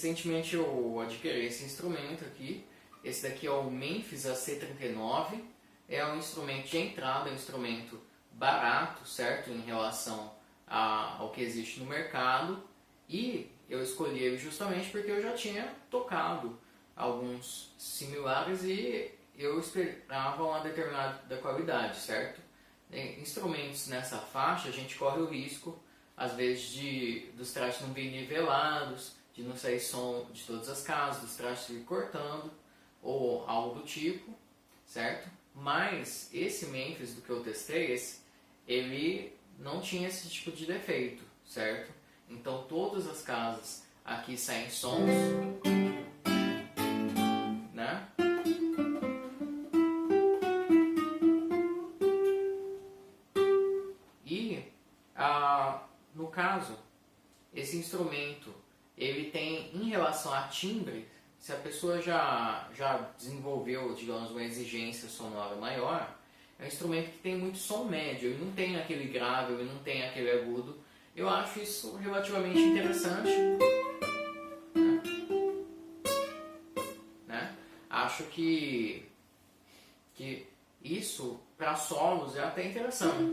Recentemente eu adquiri esse instrumento aqui. Esse daqui é o Memphis AC39. É um instrumento de entrada, é um instrumento barato, certo? Em relação ao que existe no mercado. E eu escolhi ele justamente porque eu já tinha tocado alguns similares e eu esperava uma determinada qualidade, certo? Instrumentos nessa faixa, a gente corre o risco, às vezes, dos trastes não virem nivelados, de não sair som de todas as casas, dos trastes vir cortando, ou algo do tipo, certo? Mas esse Memphis do que eu testei, ele não tinha esse tipo de defeito, certo? Então todas as casas aqui saem sons, né? E no caso, esse instrumento ele tem, em relação a timbre, se a pessoa já desenvolveu, digamos, uma exigência sonora maior, é um instrumento que tem muito som médio, ele não tem aquele grave, ele não tem aquele agudo. Eu acho isso relativamente interessante, né? Acho que isso para solos é até interessante.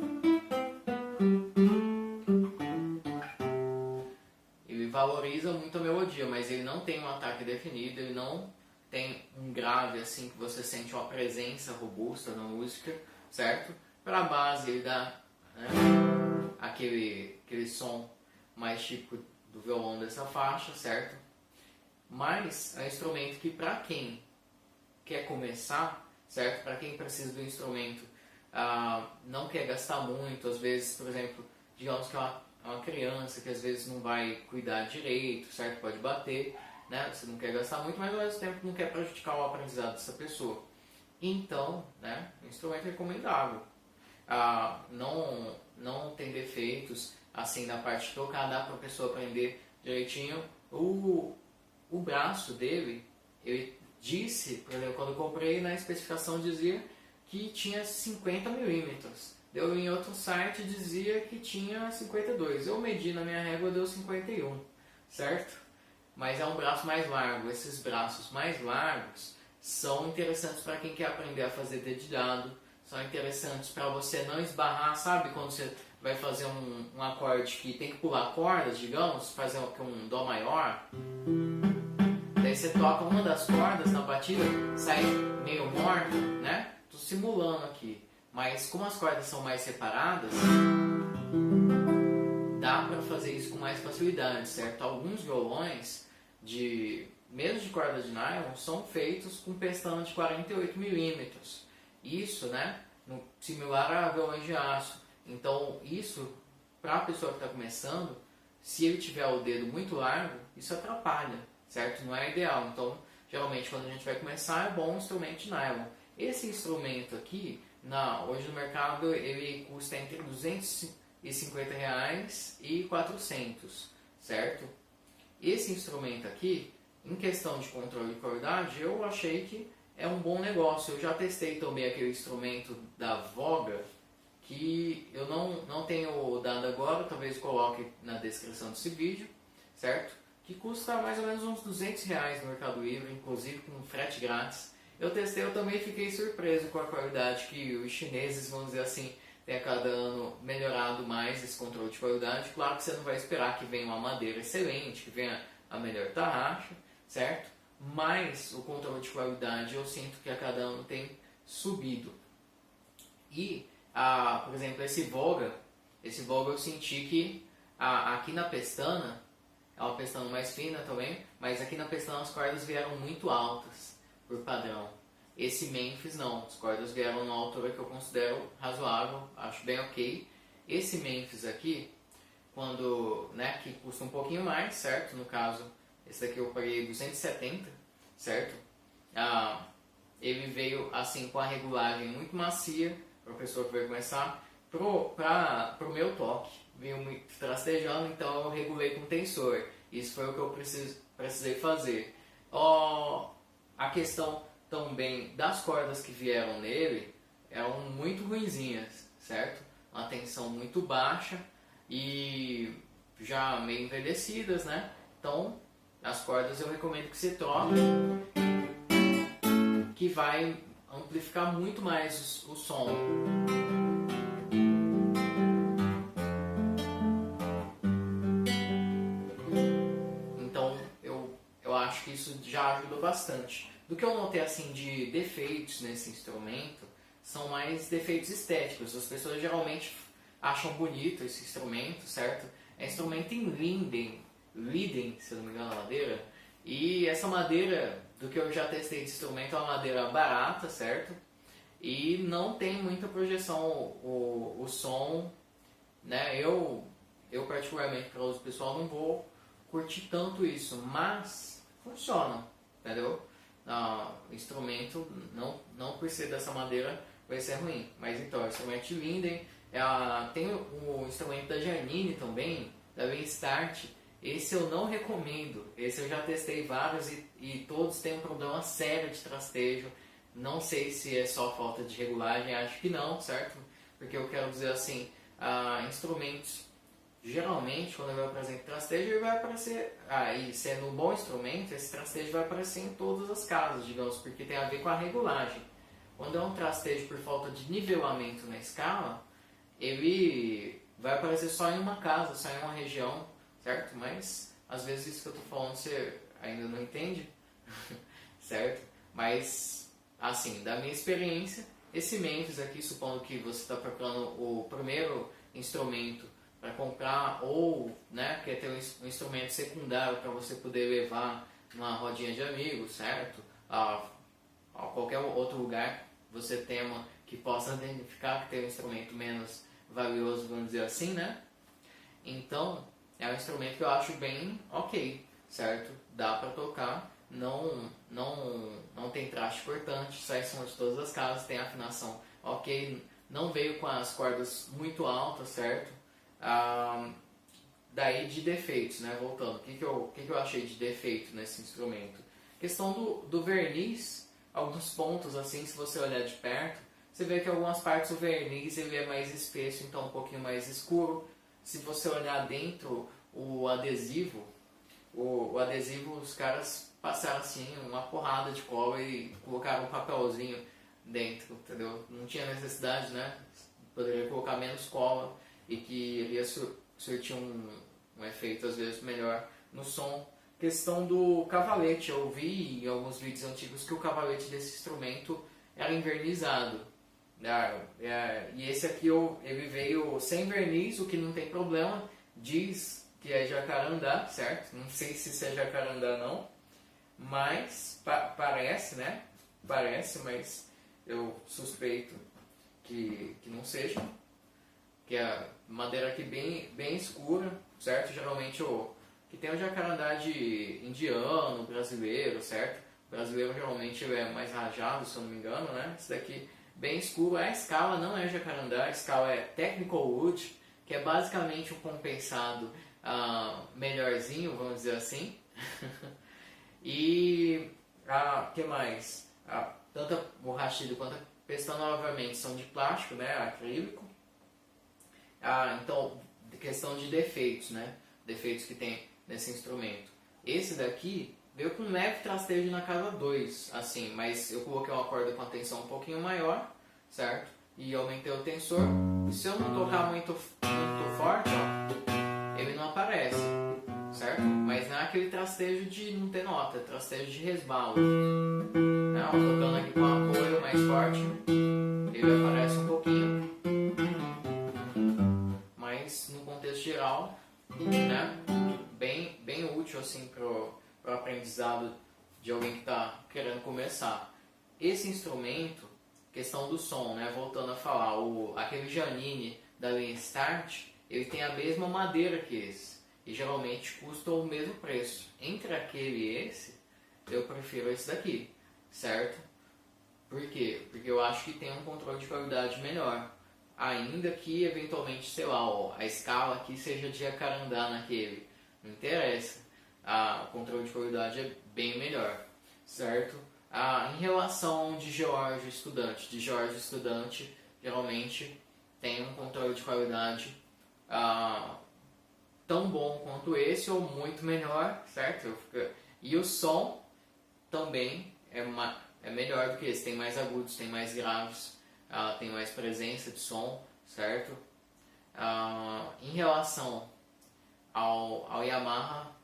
Ele valoriza muito a melodia, mas ele não tem um ataque definido, ele não tem um grave assim que você sente uma presença robusta na música, certo? Para a base ele dá, né, aquele som mais típico do violão dessa faixa, certo? Mas é um instrumento que para quem quer começar, certo? Para quem precisa do instrumento, não quer gastar muito, às vezes, por exemplo, digamos que é uma criança que às vezes não vai cuidar direito, certo? Pode bater, né? Você não quer gastar muito, mas ao mesmo tempo não quer prejudicar o aprendizado dessa pessoa. Então, né, um instrumento recomendável. Não tem defeitos assim na parte de tocar, dá para a pessoa aprender direitinho. O braço dele, ele disse, por exemplo, quando eu comprei, na especificação dizia que tinha 50 milímetros. Deu em outro site dizia que tinha 52. Eu medi na minha régua, deu 51, certo? Mas é um braço mais largo. Esses braços mais largos são interessantes para quem quer aprender a fazer dedilhado. São interessantes para você não esbarrar, sabe? Quando você vai fazer um acorde que tem que pular cordas, digamos, fazer um dó maior. Daí você toca uma das cordas na batida, sai meio morta, né? Tô simulando aqui. Mas como as cordas são mais separadas, dá para fazer isso com mais facilidade, certo? Alguns violões, mesmo de corda de nylon, são feitos com pestana de 48 milímetros. Isso, né? Similar a violões de aço. Então, isso, para a pessoa que está começando, se ele tiver o dedo muito largo, isso atrapalha, certo? Não é ideal. Então, geralmente, quando a gente vai começar, é bom um instrumento de nylon. Esse instrumento aqui, hoje no mercado, ele custa entre R$250 e R$400, certo? Esse instrumento aqui, em questão de controle de qualidade, eu achei que é um bom negócio. Eu já testei também aquele instrumento da Voga, que eu não tenho dado agora, talvez coloque na descrição desse vídeo, certo? Que custa mais ou menos uns R$200 no Mercado Livre, inclusive com frete grátis. Eu testei, eu também fiquei surpreso com a qualidade que os chineses, vamos dizer assim, têm a cada ano melhorado mais esse controle de qualidade. Claro que você não vai esperar que venha uma madeira excelente, que venha a melhor tarraxa, certo? Mas o controle de qualidade eu sinto que a cada ano tem subido. E, por exemplo, esse Voga eu senti que aqui na pestana, é uma pestana mais fina também, mas aqui na pestana as cordas vieram muito altas, por padrão. Esse Memphis não, as cordas vieram numa altura que eu considero razoável, acho bem ok. Esse Memphis aqui, que custa um pouquinho mais, certo? No caso, esse daqui eu paguei 270, certo? Ele veio assim com a regulagem muito macia, para a pessoa que vai começar, pro meu toque. Veio muito trastejando, então eu regulei com tensor. Isso foi o que eu precisei fazer. A questão também das cordas que vieram nele eram muito ruinzinhas, certo? Uma tensão muito baixa e já meio envelhecidas, né? Então as cordas eu recomendo que você troque, que vai amplificar muito mais o som. Então eu acho que isso já ajuda bastante. Do que eu notei assim de defeitos nesse instrumento, são mais defeitos estéticos. As pessoas geralmente acham bonito esse instrumento, certo? É instrumento em Leiden, se eu não me engano, a madeira. E essa madeira, do que eu já testei de instrumento, é uma madeira barata, certo? E não tem muita projeção o som, né? Eu particularmente, para uso pessoal, não vou curtir tanto isso, mas funciona, entendeu? O instrumento, não por ser dessa madeira, vai ser ruim. Mas então, o instrumento de Linden, tem o instrumento da Janine também, da Start. Esse eu não recomendo. Esse eu já testei vários e todos têm um problema sério de trastejo. Não sei se é só falta de regulagem, acho que não, certo? Porque eu quero dizer assim, instrumentos, geralmente quando vai aparecer trastejo, ele vai aparecer, e sendo um bom instrumento, esse trastejo vai aparecer em todas as casas, digamos, porque tem a ver com a regulagem. Quando é um trastejo por falta de nivelamento na escala, ele vai aparecer só em uma casa, só em uma região, certo? Mas às vezes isso que eu estou falando você ainda não entende, certo? Mas, assim, da minha experiência, esse Memphis aqui, supondo que você está procurando o primeiro instrumento para comprar ou, né, quer ter um instrumento secundário para você poder levar numa rodinha de amigos, certo? A qualquer outro lugar você tema que possa identificar que tem um instrumento menos valioso, vamos dizer assim, né? Então, é um instrumento que eu acho bem ok, certo? Dá para tocar, não tem traste cortante, sai som de todas as casas, tem afinação ok, não veio com as cordas muito altas, certo? Daí de defeitos, né? Voltando, o que eu achei de defeito nesse instrumento? Questão do verniz, alguns pontos assim, se você olhar de perto, você vê que algumas partes o verniz ele é mais espesso, então um pouquinho mais escuro. Se você olhar dentro o adesivo os caras passaram assim uma porrada de cola e colocaram um papelzinho dentro, entendeu? Não tinha necessidade, né? Poderia colocar menos cola e que iria surtir um efeito às vezes melhor no som. Questão do cavalete, eu vi em alguns vídeos antigos que o cavalete desse instrumento era envernizado. E esse aqui ele veio sem verniz, o que não tem problema, diz que é jacarandá, certo? Não sei se isso é jacarandá não, mas parece, né? Parece, mas eu suspeito que não seja. Que é a madeira aqui bem escura, certo? Geralmente que tem o jacarandá de indiano, brasileiro, certo? O brasileiro geralmente ele é mais rajado, se eu não me engano, né? Esse daqui bem escuro. A escala não é jacarandá, a escala é Technical Wood, que é basicamente um compensado melhorzinho, vamos dizer assim. E que mais? Tanto a borrachilha quanto a pestana, obviamente, são de plástico, né? Acrílico. Então, questão de defeitos, né? Defeitos que tem nesse instrumento. Esse daqui veio com um leve trastejo na casa 2, assim, mas eu coloquei uma corda com a tensão um pouquinho maior, certo? E aumentei o tensor. E se eu não tocar muito forte, ele não aparece, certo? Mas não é aquele trastejo de não ter nota, é trastejo de resbalo. Tocando aqui com apoio mais forte, ele aparece um pouquinho. Mas no contexto geral, né, bem útil assim pro aprendizado de alguém que está querendo começar. Esse instrumento, questão do som, né, voltando a falar, aquele Janine da linha Start, ele tem a mesma madeira que esse e geralmente custa o mesmo preço. Entre aquele e esse, eu prefiro esse daqui, certo? Por quê? Porque eu acho que tem um controle de qualidade melhor. Ainda que eventualmente, sei lá, a escala aqui seja de jacarandá naquele. Não interessa. O controle de qualidade é bem melhor, certo? Em relação de George Estudante geralmente tem um controle de qualidade tão bom quanto esse ou muito melhor, certo? E o som também é melhor do que esse, tem mais agudos, tem mais graves, tem mais presença de som, certo? Em relação ao Yamaha,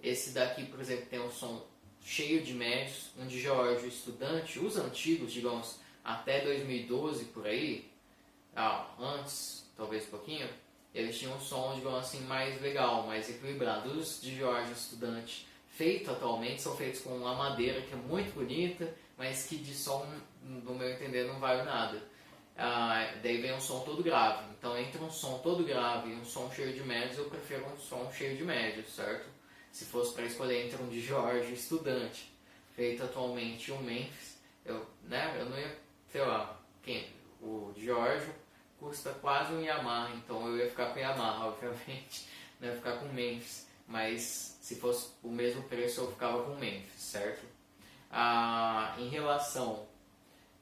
esse daqui, por exemplo, tem um som cheio de médios, um de George Estudante, os antigos, digamos, até 2012 por aí, antes, talvez um pouquinho, eles tinham um som, digamos assim, mais legal, mais equilibrado. Os de George Estudante feitos atualmente são feitos com uma madeira que é muito bonita, mas que de som, no meu entender, não vale nada. Daí vem um som todo grave. Então, entre um som todo grave e um som cheio de médios, eu prefiro um som cheio de médios, certo? Se fosse para escolher entre um de George Estudante, feito atualmente um Memphis, eu não ia, sei lá, o de George custa quase um Yamaha, então eu ia ficar com Yamaha, obviamente, não ia ficar com Memphis, mas se fosse o mesmo preço eu ficava com Memphis, certo? Em relação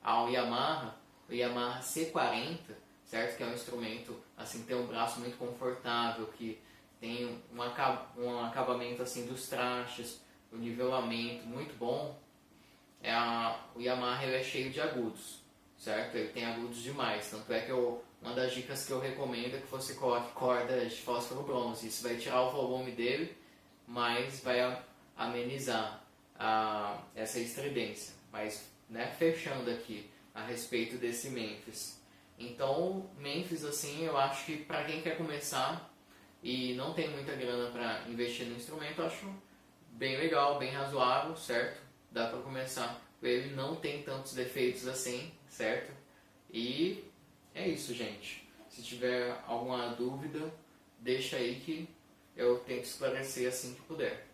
ao Yamaha, o Yamaha C40, certo? Que é um instrumento, assim, tem um braço muito confortável, que tem um acabamento assim dos trastes, o nivelamento muito bom. O Yamaha ele é cheio de agudos, certo? Ele tem agudos demais, tanto é que uma das dicas que eu recomendo é que você coloque cordas de fósforo bronze. Isso vai tirar o volume dele, mas vai amenizar essa estridência. Mas, fechando aqui a respeito desse Memphis. Então, Memphis, assim, eu acho que para quem quer começar e não tem muita grana para investir no instrumento, eu acho bem legal, bem razoável, certo? Dá para começar. Ele não tem tantos defeitos assim, certo? E é isso, gente. Se tiver alguma dúvida, deixa aí que eu tento esclarecer assim que puder.